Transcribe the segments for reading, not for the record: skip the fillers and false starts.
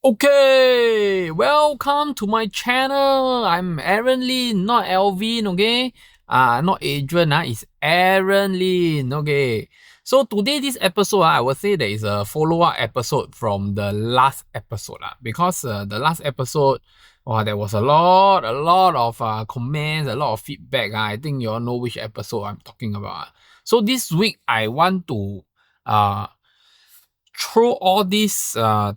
Okay, welcome to my channel. I'm Aaron Lin, not Alvin, okay? Not Adrian, it's Aaron Lin, okay? So today, this episode, I would say there is a follow-up episode from the last episode, because the last episode, there was a lot of comments, a lot of feedback. I think you all know which episode I'm talking about. So this week, I want to throw all these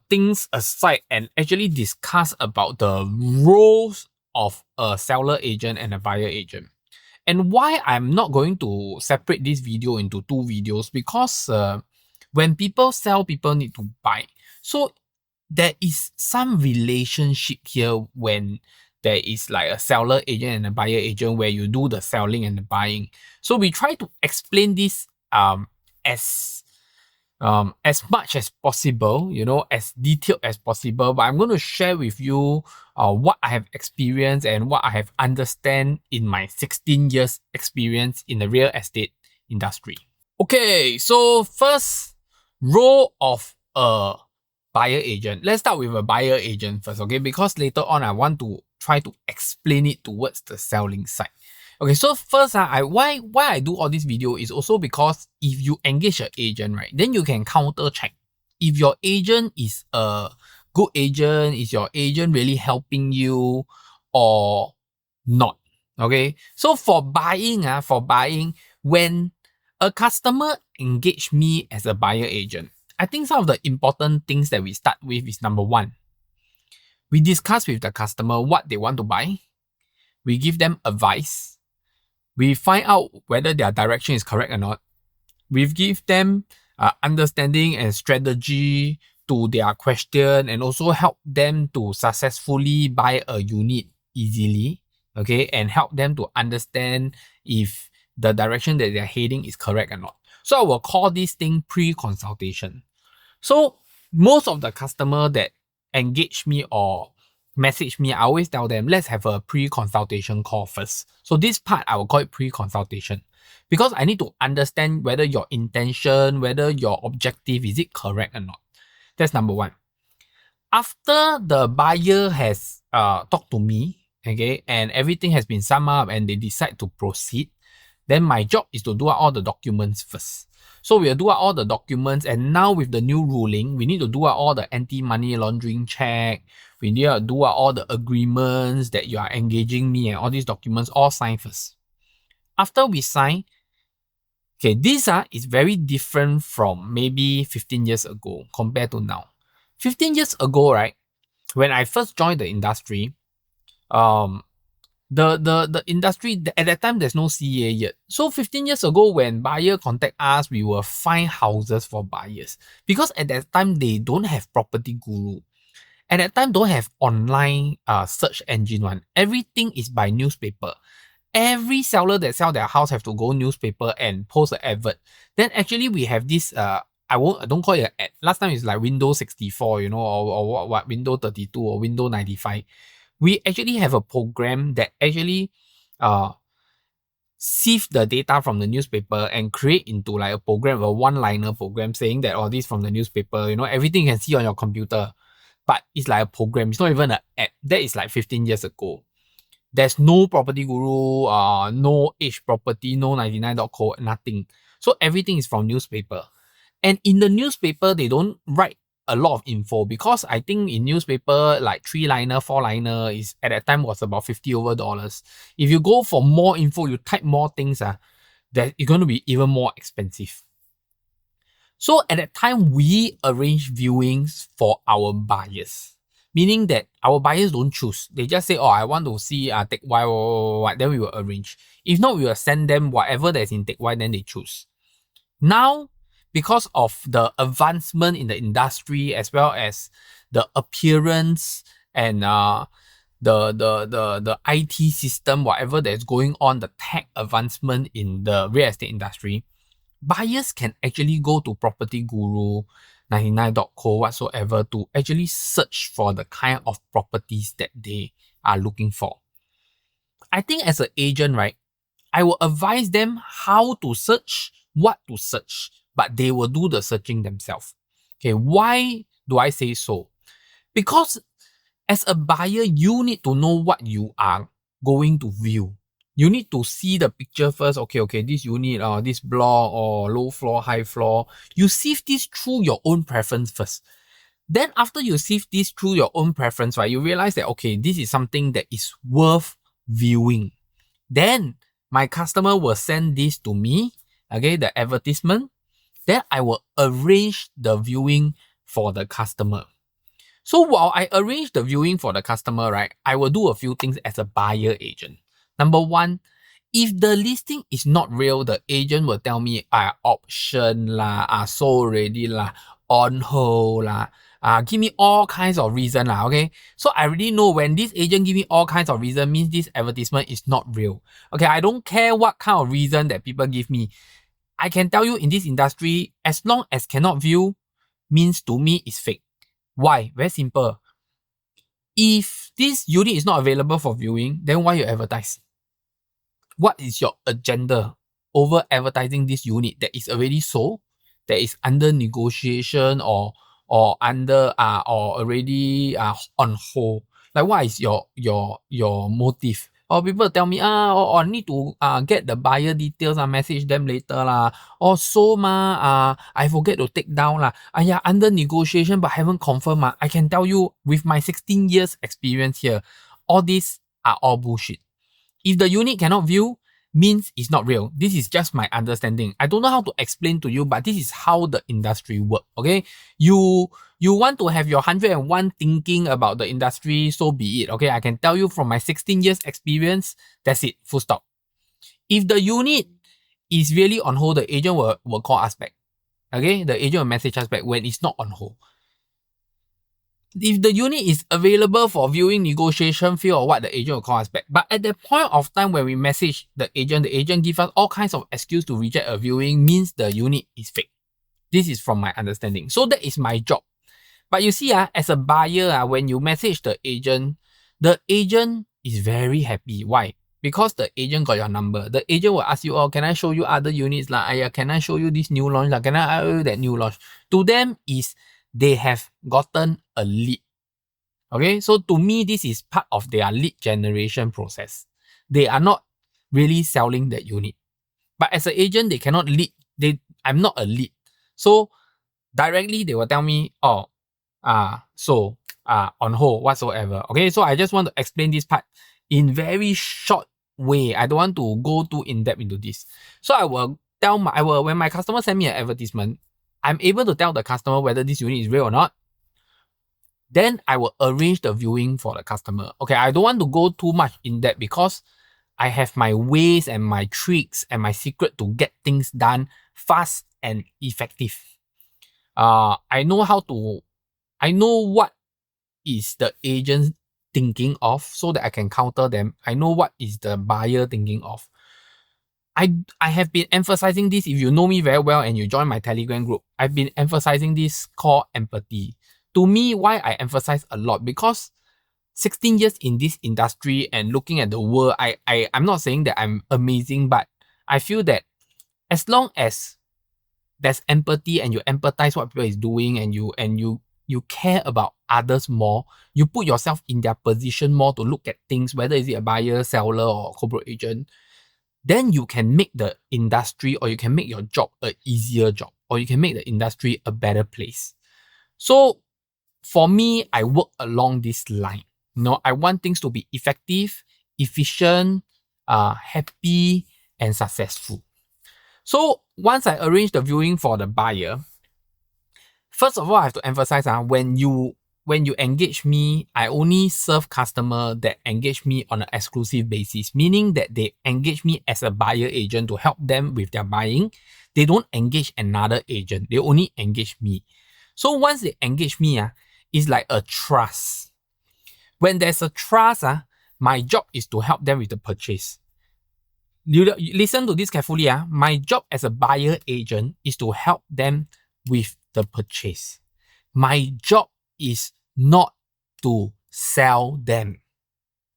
things aside and actually discuss about the roles of a seller agent and a buyer agent. And why I'm not going to separate this video into two videos, because when people sell, people need to buy. So there is some relationship here when there is like a seller agent and a buyer agent where you do the selling and the buying. So we try to explain this as much as possible, as detailed as possible. But I'm going to share with you what I have experienced and what I have understand in my 16 years experience in the real estate industry. Okay, so first, role of a buyer agent. Let's start with a buyer agent first, okay? Because later on, I want to try to explain it towards the selling side. Okay, so first, why I do all this video is also because if you engage an agent, right, then you can counter check. If your agent is a good agent, is your agent really helping you or not? Okay, so for buying, when a customer engage me as a buyer agent, I think some of the important things that we start with is number one, we discuss with the customer what they want to buy. We give them advice. We find out whether their direction is correct or not. We give them understanding and strategy to their question and also help them to successfully buy a unit easily, okay, and help them to understand if the direction that they're heading is correct or not. So I will call this thing pre-consultation. So most of the customer that engage me or message me, I always tell them, let's have a pre-consultation call first. So this part, I will call it pre-consultation because I need to understand whether your intention, whether your objective, is it correct or not. That's number one. After the buyer has talked to me, okay, and everything has been summed up and they decide to proceed, then my job is to do out all the documents first. So we'll do out all the documents, and now with the new ruling, we need to do out all the anti-money laundering check. We need to do out all the agreements that you are engaging me, and all these documents all sign first. After we sign, okay, this is very different from maybe 15 years ago compared to now. 15 years ago, right, when I first joined the industry, the industry, at that time, there's no CA yet. So 15 years ago, when buyer contact us, we will find houses for buyers. Because at that time, they don't have Property Guru. At that time, don't have online search engine one. Everything is by newspaper. Every seller that sell their house have to go newspaper and post an advert. Then actually, we have this, I don't call it an ad. Last time it's like Windows 64, or what Windows 32 or Windows 95. We actually have a program that actually sieve the data from the newspaper and create into like a program, a one-liner program saying that all this from the newspaper, everything you can see on your computer. But it's like a program. It's not even an app. That is like 15 years ago. There's no Property Guru, no H Property, no 99.co, nothing. So everything is from newspaper. And in the newspaper, they don't write a lot of info, because I think in newspaper, like 3-liner, 4-liner is at that time was about $50 over. If you go for more info, you type more things, that it's going to be even more expensive. So at that time, we arrange viewings for our buyers, meaning that our buyers don't choose. They just say, oh, I want to see Teck Whye, then we will arrange. If not, we will send them whatever that's in Teck Whye, then they choose. Now, because of the advancement in the industry, as well as the appearance and the IT system, whatever that's going on, the tech advancement in the real estate industry, buyers can actually go to Property Guru, 99.co, whatsoever, to actually search for the kind of properties that they are looking for. I think as an agent, right, I will advise them how to search, what to search, but they will do the searching themselves. Okay, why do I say so? Because as a buyer, you need to know what you are going to view. You need to see the picture first. Okay, this unit or this block or low floor, high floor. You sieve this through your own preference first. Then after you sieve this through your own preference, right, you realize that, okay, this is something that is worth viewing. Then my customer will send this to me, okay, the advertisement. Then I will arrange the viewing for the customer. So while I arrange the viewing for the customer, right, I will do a few things as a buyer agent. Number one, if the listing is not real, the agent will tell me, option lah, sold already lah, on hold lah, give me all kinds of reason lah, okay? So I already know when this agent give me all kinds of reason means this advertisement is not real. Okay, I don't care what kind of reason that people give me. I can tell you in this industry, as long as cannot view, means to me is fake. Why? Very simple. If this unit is not available for viewing, then why you advertise? What is your agenda over advertising this unit that is already sold, that is under negotiation or under or already on hold? Like, what is your motive? Or people tell me, or need to get the buyer details, message them later lah. Or so I forget to take down lah. Under negotiation but haven't confirmed I can tell you with my 16 years experience here, all these are all bullshit. If the unit cannot view, means it's not real. This is just my understanding. I don't know how to explain to you, but this is how the industry works, okay? You want to have your 101 thinking about the industry, so be it, okay? I can tell you from my 16 years experience, that's it, full stop. If the unit is really on hold, the agent will call us back, okay? The agent will message us back when it's not on hold. If the unit is available for viewing, negotiation fee or what, the agent will call us back. But at the point of time when we message the agent gives us all kinds of excuse to reject a viewing, means the unit is fake. This is from my understanding. So that is my job. But you see, as a buyer, when you message the agent is very happy. Why? Because the agent got your number. The agent will ask you, can I show you other units? Can I show you this new launch? Can I show you that new launch? To them is they have gotten a lead. Okay, so to me, this is part of their lead generation process. They are not really selling that unit. But as an agent, they cannot lead. I'm not a lead. So directly they will tell me, on hold whatsoever. Okay, so I just want to explain this part in very short way. I don't want to go too in depth into this. So I will when my customer send me an advertisement, I'm able to tell the customer whether this unit is real or not. Then I will arrange the viewing for the customer. Okay, I don't want to go too much in depth because I have my ways and my tricks and my secret to get things done fast and effective. I know what is the agent thinking of so that I can counter them. I know what is the buyer thinking of. I have been emphasizing this. If you know me very well and you join my Telegram group, I've been emphasizing this called empathy. To me, why I emphasize a lot, because 16 years in this industry and looking at the world, I'm not saying that I'm amazing, but I feel that as long as there's empathy and you empathize what people is doing and you care about others more, you put yourself in their position more to look at things, whether is it a buyer, seller, or corporate agent, then you can make the industry, or you can make your job an easier job, or you can make the industry a better place. So for me, I work along this line. I want things to be effective, efficient, happy, and successful. So once I arrange the viewing for the buyer, first of all, I have to emphasize when you engage me, I only serve customer that engage me on an exclusive basis, meaning that they engage me as a buyer agent to help them with their buying. They don't engage another agent. They only engage me. So once they engage me, it's like a trust. When there's a trust, my job is to help them with the purchase. You listen to this carefully. My job as a buyer agent is to help them with the purchase. My job is not to sell them.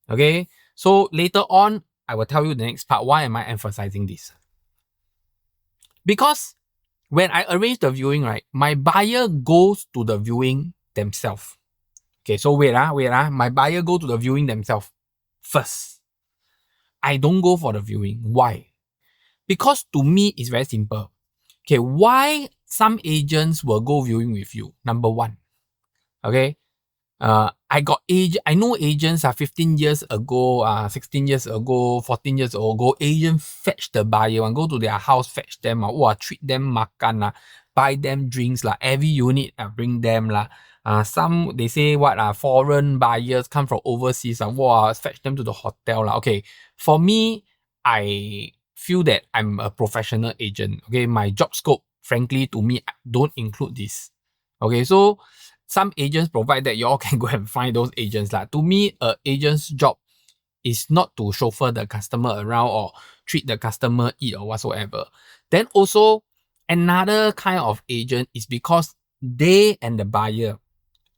Okay? So later on, I will tell you the next part. Why am I emphasizing this? Because when I arrange the viewing, right, my buyer goes to the viewing themselves. Okay, so wait. My buyer go to the viewing themselves first. I don't go for the viewing. Why? Because to me, it's very simple. Okay, why some agents will go viewing with you? Number one, okay, I know agents are 15 years ago, 16 years ago, 14 years ago, agent fetch the buyer and go to their house, fetch them, treat them makan, buy them drinks, every unit, bring them, some, they say foreign buyers come from overseas, fetch them to the hotel, Okay, for me, I feel that I'm a professional agent. Okay, my job scope, frankly, to me, don't include this. Okay, so some agents provide that, you all can go and find those agents. To me, a agent's job is not to chauffeur the customer around or treat the customer, eat or whatsoever. Then also, another kind of agent is because they and the buyer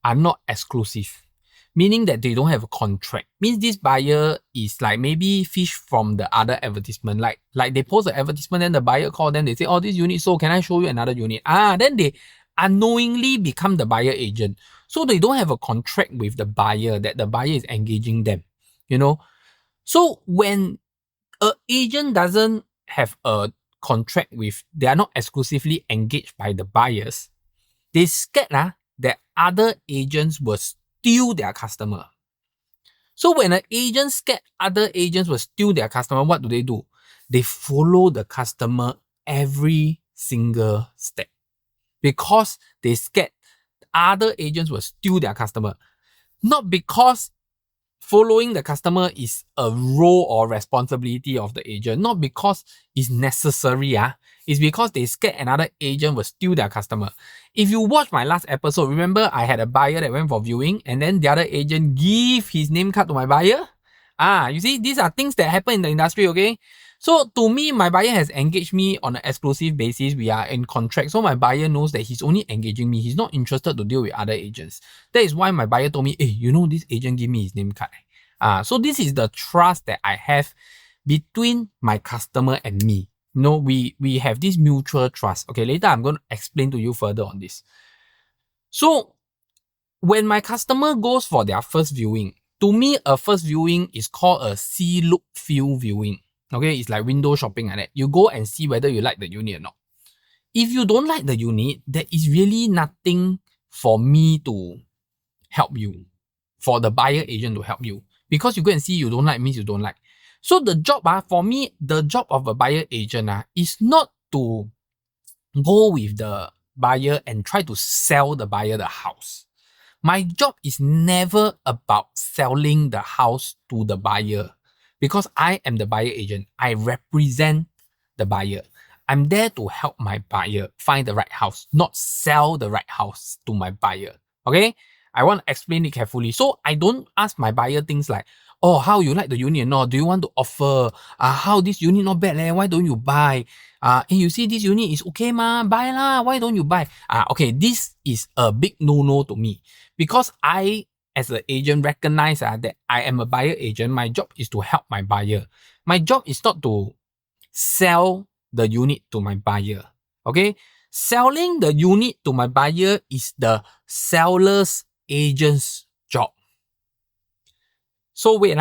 are not exclusive, meaning that they don't have a contract. Means this buyer is maybe fish from the other advertisement. Like they post an advertisement, then the buyer call them, they say, oh, this unit, so can I show you another unit? Then they unknowingly become the buyer agent. So they don't have a contract with the buyer that the buyer is engaging them. So when an agent doesn't have a contract with, they are not exclusively engaged by the buyers, they scared that other agents will steal their customer. So when an agent scared other agents will steal their customer, what do? They follow the customer every single step because they scared other agents will steal their customer. Not because following the customer is a role or responsibility of the agent, not because it's necessary. It's because they scared another agent will steal their customer. If you watch my last episode, remember I had a buyer that went for viewing and then the other agent give his name card to my buyer? You see, these are things that happen in the industry, okay? So to me, my buyer has engaged me on an exclusive basis. We are in contract. So my buyer knows that he's only engaging me. He's not interested to deal with other agents. That is why my buyer told me, hey, this agent give me his name card. So this is the trust that I have between my customer and me. We have this mutual trust. Okay, later I'm going to explain to you further on this. So when my customer goes for their first viewing, to me, a first viewing is called a see, look, feel viewing. Okay, it's like window shopping like that. You go and see whether you like the unit or not. If you don't like the unit, there is really nothing for me to help you, for the buyer agent to help you. Because you go and see you don't like means you don't like. So the job, for me, the job of a buyer agent is not to go with the buyer and try to sell the buyer the house. My job is never about selling the house to the buyer because I am the buyer agent. I represent the buyer. I'm there to help my buyer find the right house, not sell the right house to my buyer. Okay? I want to explain it carefully. So I don't ask my buyer things like, oh, how you like the unit? No, do you want to offer? How this unit not bad? Why don't you buy? You see this unit is okay ma, buy lah. Why don't you buy? Okay, this is a big no-no to me because I, as an agent, recognize that I am a buyer agent. My job is to help my buyer. My job is not to sell the unit to my buyer. Okay, selling the unit to my buyer is the seller's agent's job. So wait,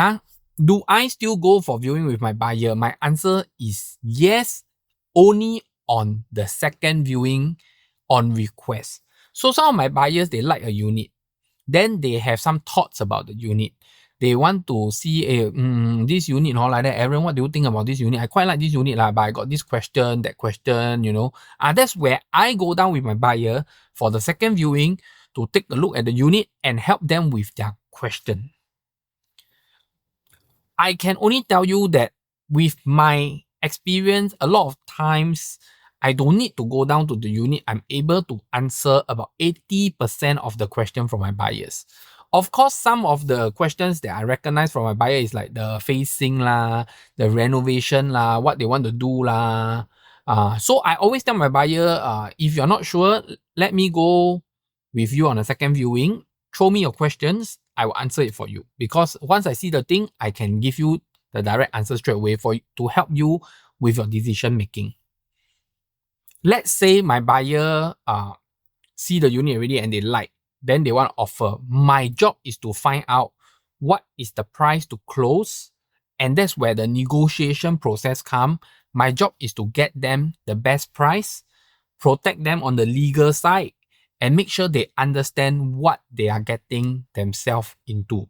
do I still go for viewing with my buyer? My answer is yes, only on the second viewing on request. So some of my buyers, they like a unit. Then they have some thoughts about the unit. They want to see this unit, like that. Aaron, what do you think about this unit? I quite like this unit, but I got this question, that question, That's where I go down with my buyer for the second viewing to take a look at the unit and help them with their question. I can only tell you that with my experience, a lot of times, I don't need to go down to the unit. I'm able to answer about 80% of the question from my buyers. Of course, some of the questions that I recognize from my buyer is like the facing the renovation what they want to do So I always tell my buyer, if you're not sure, let me go with you on a second viewing. Throw me your questions. I will answer it for you. Because once I see the thing, I can give you the direct answer straight away to help you with your decision making. Let's say my buyer see the unit already and they like. then they want to offer. My job is to find out what is the price to close, and that's where the negotiation process come. My job is to get them the best price, protect them on the legal side, and make sure they understand what they are getting themselves into.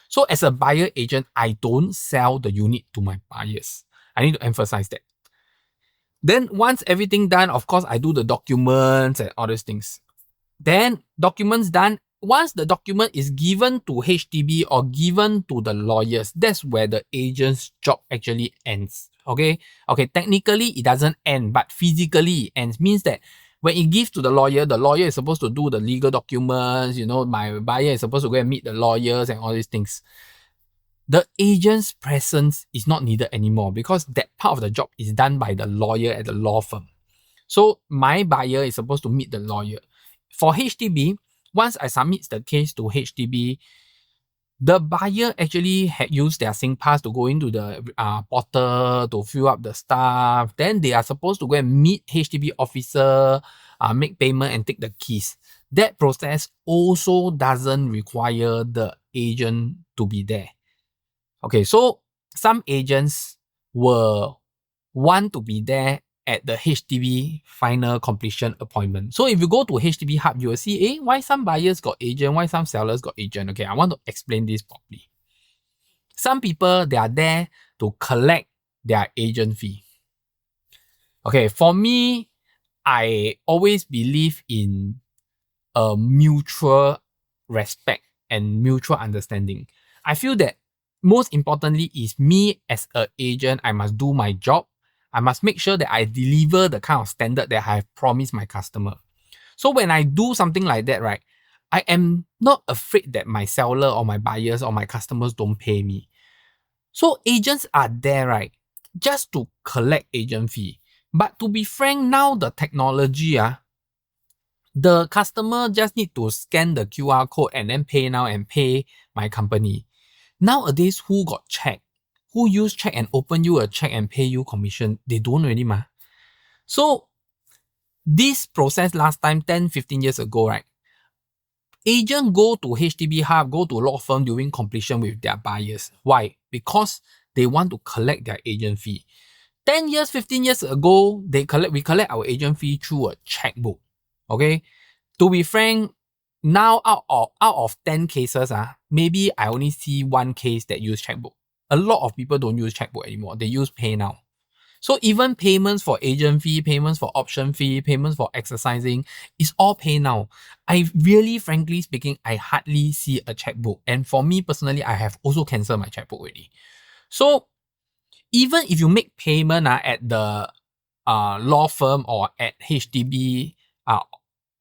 So as a buyer agent, I don't sell the unit to my buyers. I need to emphasize that. Then once everything done, of course, I do the documents and all these things. Then documents done. Once the document is given to HDB or given to the lawyers, that's where the agent's job actually ends. Okay, technically it doesn't end, but physically it ends. Means that when it gives to the lawyer is supposed to do the legal documents, my buyer is supposed to go and meet the lawyers and all these things. The agent's presence is not needed anymore because that part of the job is done by the lawyer at the law firm. So my buyer is supposed to meet the lawyer. For HDB, once I submit the case to HDB, the buyer actually had used their SingPass to go into the portal to fill up the stuff. Then they are supposed to go and meet HDB officer, make payment and take the keys. That process also doesn't require the agent to be there. Okay, so some agents will want to be there at the HDB final completion appointment. So if you go to HDB Hub, you will see, why some buyers got agent, why some sellers got agent. Okay, I want to explain this properly. Some people, they are there to collect their agent fee. Okay, for me, I always believe in a mutual respect and mutual understanding. I feel that most importantly is me as an agent, I must do my job. I must make sure that I deliver the kind of standard that I have promised my customer. So when I do something like that, right, I am not afraid that my seller or my buyers or my customers don't pay me. So agents are there, right, just to collect agent fee. But to be frank, now the technology, the customer just need to scan the QR code and then pay now and pay my company. Nowadays, who got check? Who use check and open you a check and pay you commission? They don't really, ma. So this process last time, 10, 15 years ago, right? Agent go to HDB Hub, go to law firm during completion with their buyers. Why? Because they want to collect their agent fee. 10 years, 15 years ago, we collect our agent fee through a checkbook. Okay? To be frank, now out of 10 cases, maybe I only see one case that use checkbook. A lot of people don't use checkbook anymore. They use pay now. So even payments for agent fee, payments for option fee, payments for exercising is all pay now. I really, frankly speaking, I hardly see a checkbook. And for me personally, I have also cancelled my checkbook already. So even if you make payment at the law firm or at HDB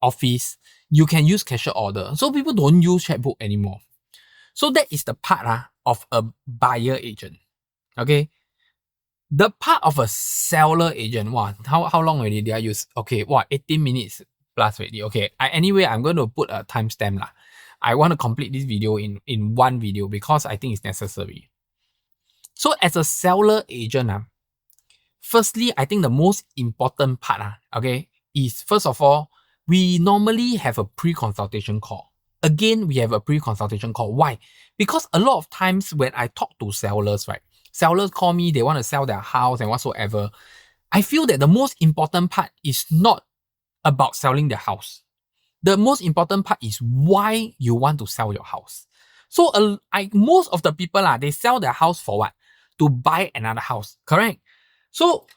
office, you can use cashier order. So people don't use checkbook anymore. So that is the part of a buyer agent. Okay. The part of a seller agent, how long already did I use? Okay, 18 minutes plus already. Okay, anyway, I'm going to put a timestamp. I want to complete this video in one video because I think it's necessary. So as a seller agent, firstly, I think the most important part, is first of all, we normally have a pre-consultation call. Again, we have a pre-consultation call. Why? Because a lot of times when I talk to sellers, right, sellers call me, they want to sell their house and whatsoever. I feel that the most important part is not about selling the house. The most important part is why you want to sell your house. So most of the people, they sell their house for what? To buy another house, correct? So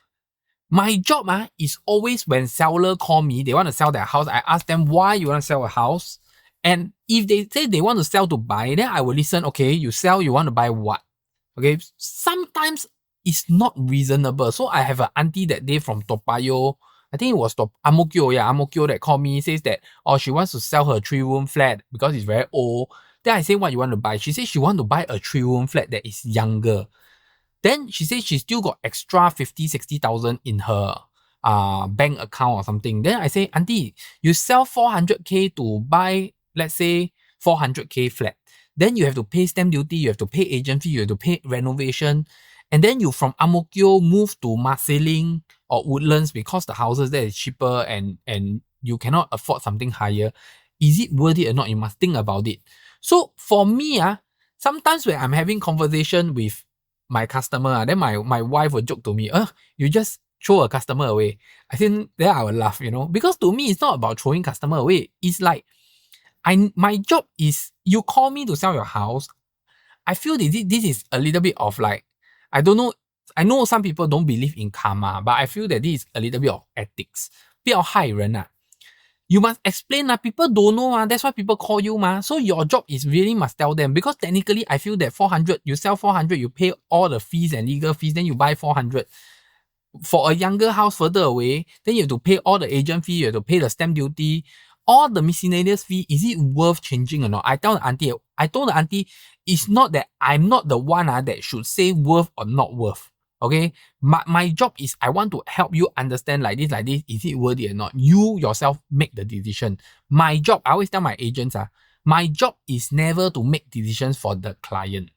my job is always when seller call me, they want to sell their house, I ask them why you want to sell a house. And if they say they want to sell to buy, then I will listen, okay, you sell, you want to buy what? Okay, sometimes it's not reasonable. So I have an auntie that day from Toa Payoh, I think it was Ang Mo Kio that called me, says that, she wants to sell her 3-room flat because it's very old. Then I say, what you want to buy? She says she want to buy a 3-room flat that is younger. Then she says she still got extra 50, 60,000 in her bank account or something. Then I say, auntie, you sell 400k to buy, let's say, 400k flat. Then you have to pay stamp duty, you have to pay agent fee, you have to pay renovation. And then you from Ang Mo Kio move to Marsiling or Woodlands because the houses there is cheaper and you cannot afford something higher. is it worth it or not? You must think about it. So for me, sometimes when I'm having conversation with my customer, then my wife will joke to me, you just throw a customer away. I think then I will laugh, because to me, it's not about throwing customer away. It's like, my job is, you call me to sell your house. I feel this is a little bit of like, I don't know, I know some people don't believe in karma, but I feel that this is a little bit of ethics. 不要害人啊. You must explain people don't know that's why people call you So your job is really must tell them, because technically I feel that 400, you sell 400, you pay all the fees and legal fees, then you buy 400. For a younger house further away, then you have to pay all the agent fee, you have to pay the stamp duty, all the miscellaneous fee. Is it worth changing or not? I told the auntie, it's not that I'm not the one that should say worth or not worth. Okay, my job is, I want to help you understand like this, is it worth it or not? You yourself make the decision. My job, I always tell my agents, my job is never to make decisions for the client.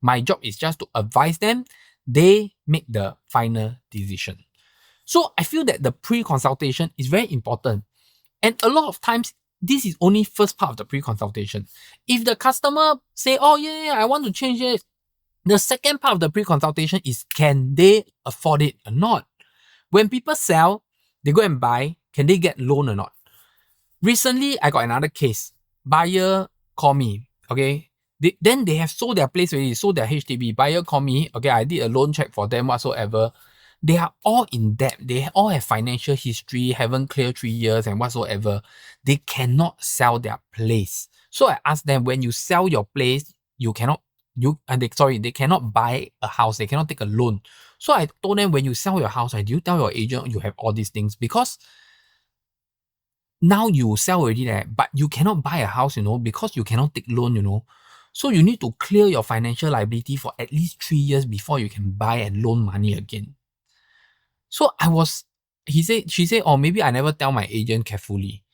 My job is just to advise them. They make the final decision. So I feel that the pre-consultation is very important. And a lot of times, this is only first part of the pre-consultation. If the customer say, oh yeah, I want to change it, the second part of the pre-consultation is, can they afford it or not? When people sell, they go and buy, can they get loan or not? Recently, I got another case. Buyer call me, okay? Then they have sold their place already, sold their HDB. Buyer call me, okay, I did a loan check for them whatsoever. They are all in debt. They all have financial history, haven't cleared 3 years and whatsoever. They cannot sell their place. So I asked them, when you sell your place, they cannot buy a house. They cannot take a loan. So I told them, when you sell your house, do you tell your agent you have all these things? Because now you sell already, but you cannot buy a house, because you cannot take loan, So you need to clear your financial liability for at least 3 years before you can buy and loan money again. So she said, oh, maybe I never tell my agent carefully.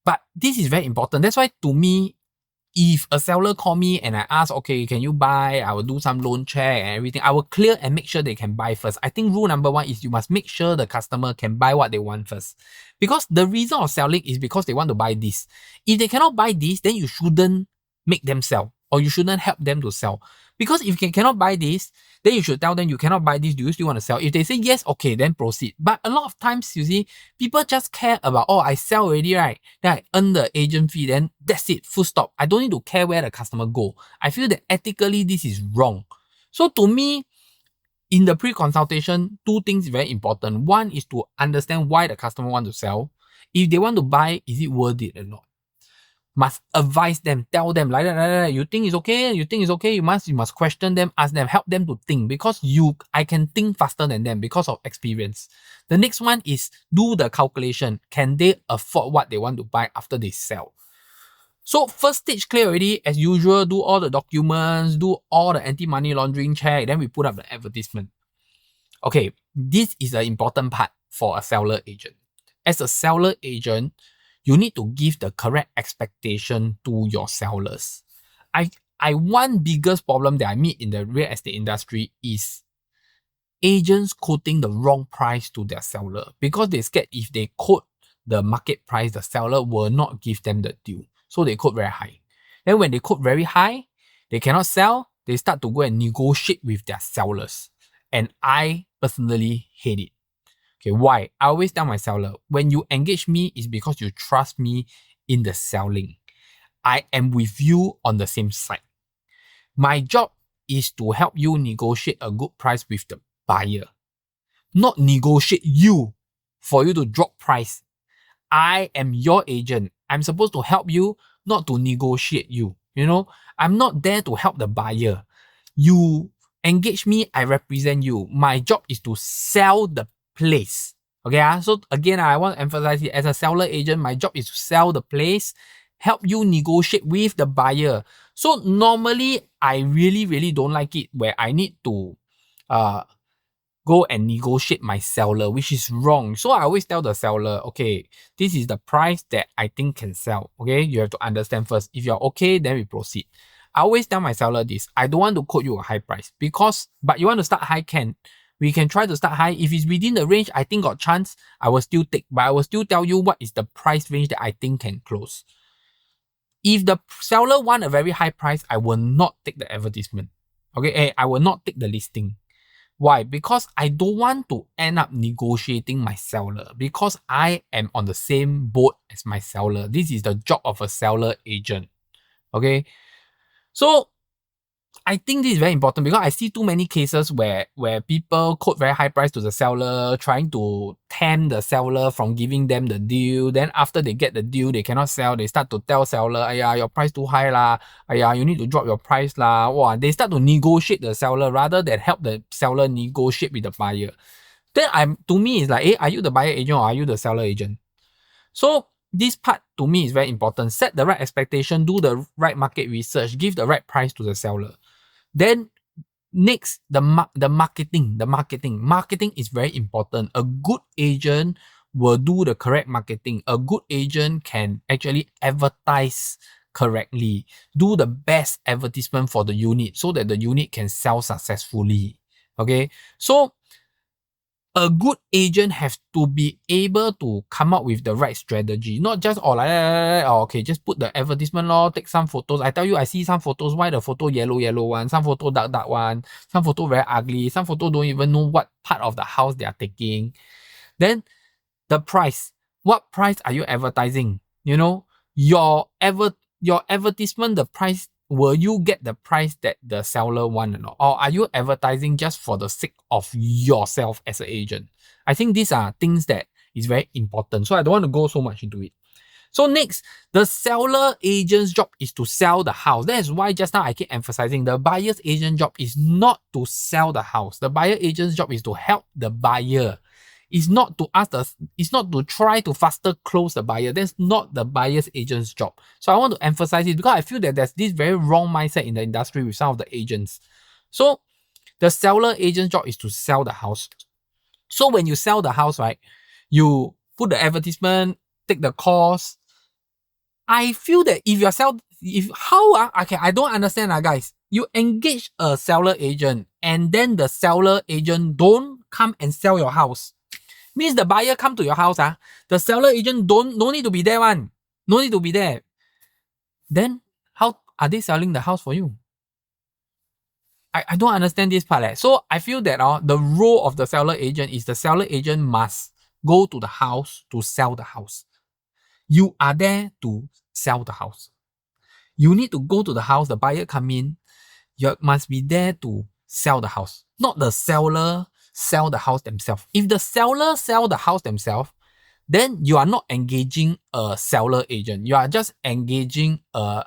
But this is very important. That's why to me, if a seller call me and I ask, okay, can you buy? I will do some loan check and everything. I will clear and make sure they can buy first. I think rule number 1 is you must make sure the customer can buy what they want first. Because the reason of selling is because they want to buy this. If they cannot buy this, then you shouldn't make them sell, or you shouldn't help them to sell. Because if you cannot buy this, then you should tell them you cannot buy this. Do you still want to sell? If they say yes, okay, then proceed. But a lot of times, you see, people just care about, oh, I sell already, right? Then I earn the agent fee, then that's it, full stop. I don't need to care where the customer go. I feel that ethically, this is wrong. So to me, in the pre-consultation, 2 things very important. 1 is to understand why the customer want to sell. If they want to buy, is it worth it or not? Must advise them, tell them like that, you think it's okay, you must question them, ask them, help them to think, because I can think faster than them because of experience. The next one is do the calculation. Can they afford what they want to buy after they sell? So first stage clear already, as usual, do all the documents, do all the anti-money laundering check, then we put up the advertisement. Okay, this is an important part for a seller agent. As a seller agent, you need to give the correct expectation to your sellers. One biggest problem that I meet in the real estate industry is agents quoting the wrong price to their seller, because they scared if they quote the market price, the seller will not give them the deal. So they quote very high. Then when they quote very high, they cannot sell, they start to go and negotiate with their sellers. And I personally hate it. Okay, why? I always tell my seller, when you engage me, it's because you trust me in the selling. I am with you on the same side. My job is to help you negotiate a good price with the buyer, not negotiate you for you to drop price. I am your agent. I'm supposed to help you, not to negotiate you. I'm not there to help the buyer. You engage me, I represent you. My job is to sell the place. Okay, so again, I want to emphasize it. As a seller agent, my job is to sell the place, help you negotiate with the buyer. So normally, I really don't like it where I need to go and negotiate my seller, which is wrong. So I always tell the seller, okay, this is the price that I think can sell. Okay, you have to understand first. If you're okay, then we proceed. I always tell my seller this. I don't want to quote you a high price, but you want to start high, we can try to start high. If it's within the range, I think got chance, I will still take. But I will still tell you what is the price range that I think can close. If the seller want a very high price, I will not take the advertisement. Okay, I will not take the listing. Why? Because I don't want to end up negotiating my seller because I am on the same boat as my seller. This is the job of a seller agent. Okay. So I think this is very important because I see too many cases where people quote very high price to the seller, trying to tempt the seller from giving them the deal. Then after they get the deal, they cannot sell. They start to tell seller, "Ayya, your price too high lah. Ayya, you need to drop your price lah." Wow, they start to negotiate the seller rather than help the seller negotiate with the buyer. Then to me it's like, are you the buyer agent or are you the seller agent? So this part to me is very important. Set the right expectation, do the right market research, give the right price to the seller. Then next, the marketing. Marketing is very important. A good agent will do the correct marketing. A good agent can actually advertise correctly, do the best advertisement for the unit so that the unit can sell successfully. Okay, so a good agent has to be able to come up with the right strategy, not just okay, just put the advertisement take some photos. I tell you, I see some photos, why the photo yellow one, some photo dark one, some photo very ugly, some photo don't even know what part of the house they are taking. Then the price, what price are you advertising? You know, your advertisement, the price, will you get the price that the seller want or not? Or are you advertising just for the sake of yourself as an agent? I think these are things that is very important. So I don't want to go so much into it. So next, the seller agent's job is to sell the house. That is why just now I keep emphasizing the buyer's agent job is not to sell the house. The buyer agent's job is to help the buyer. It's not to try to faster close the buyer. That's not the buyer's agent's job. So I want to emphasize it because I feel that there's this very wrong mindset in the industry with some of the agents. So the seller agent's job is to sell the house. So when you sell the house, right, you put the advertisement, take the cost. I feel that I don't understand guys. You engage a seller agent and then the seller agent don't come and sell your house. Means the buyer come to your house, the seller agent no need to be there one. No need to be there. Then how are they selling the house for you? I don't understand this part. So I feel that the role of the seller agent is the seller agent must go to the house to sell the house. You are there to sell the house. You need to go to the house, the buyer come in, you must be there to sell the house, not the seller sell the house themselves. If the seller sell the house themselves, then you are not engaging a seller agent. You are just engaging a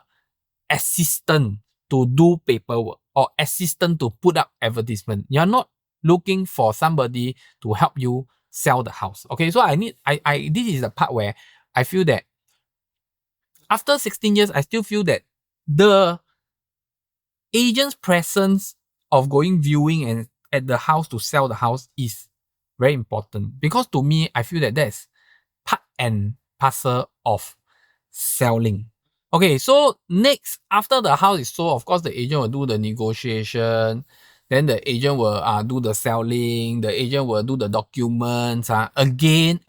assistant to do paperwork or assistant to put up advertisement. You are not looking for somebody to help you sell the house. Okay, so this is the part where I feel that after 16 years, I still feel that the agent's presence of going viewing and at the house to sell the house is very important. Because to me, I feel that that's part and parcel of selling. Okay, so next, after the house is sold, of course, the agent will do the negotiation. Then the agent will do the selling. The agent will do the documents. Again,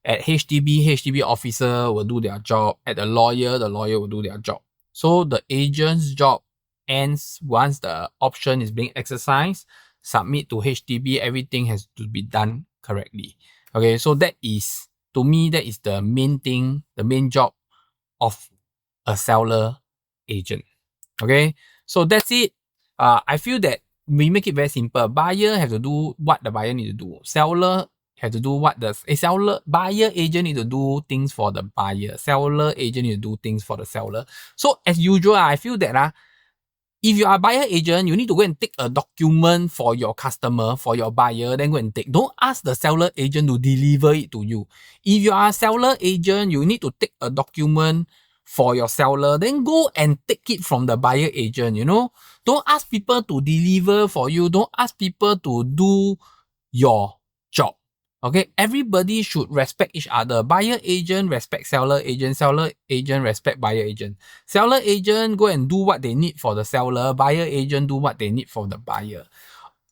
at HDB officer will do their job. At the lawyer will do their job. So the agent's job ends once the option is being exercised. Submit to HDB. Everything has to be done correctly. Okay, so that is, to me, that is the main thing, the main job of a seller agent. Okay, so that's it. I feel that we make it very simple. Buyer have to do what the buyer need to do. Seller have to do what buyer agent need to do things for the buyer. Seller agent need to do things for the seller. So as usual, I feel that if you are a buyer agent, you need to go and take a document for your customer, for your buyer, then go and take. Don't ask the seller agent to deliver it to you. If you are a seller agent, you need to take a document for your seller, then go and take it from the buyer agent, Don't ask people to deliver for you. Don't ask people to do your job. Okay, everybody should respect each other. Buyer agent respect seller agent respect buyer agent. Seller agent go and do what they need for the seller. Buyer agent do what they need for the buyer.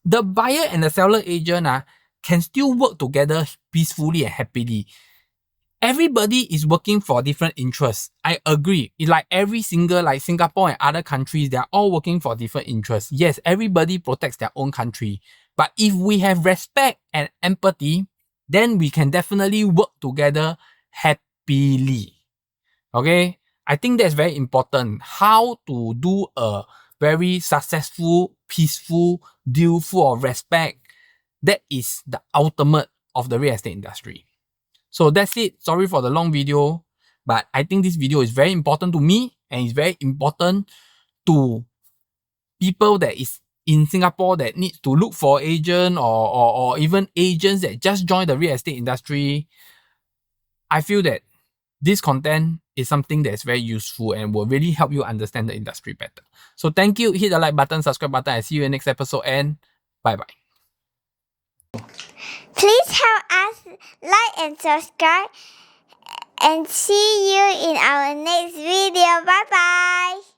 The buyer and the seller agent can still work together peacefully and happily. everybody is working for different interests. I agree. It's like every single, like Singapore and other countries, they're all working for different interests. Yes, everybody protects their own country. But if we have respect and empathy, then we can definitely work together happily. Okay? I think that's very important. How to do a very successful, peaceful deal full of respect. That is the ultimate of the real estate industry. So that's it. Sorry for the long video, but I think this video is very important to me and it's very important to people that is in Singapore that needs to look for agent or even agents that just joined the real estate industry. I feel that this content is something that is very useful and will really help you understand the industry better. So thank you. Hit the like button, subscribe button. I see you in the next episode and bye bye. Please help us like and subscribe and see you in our next video. Bye bye.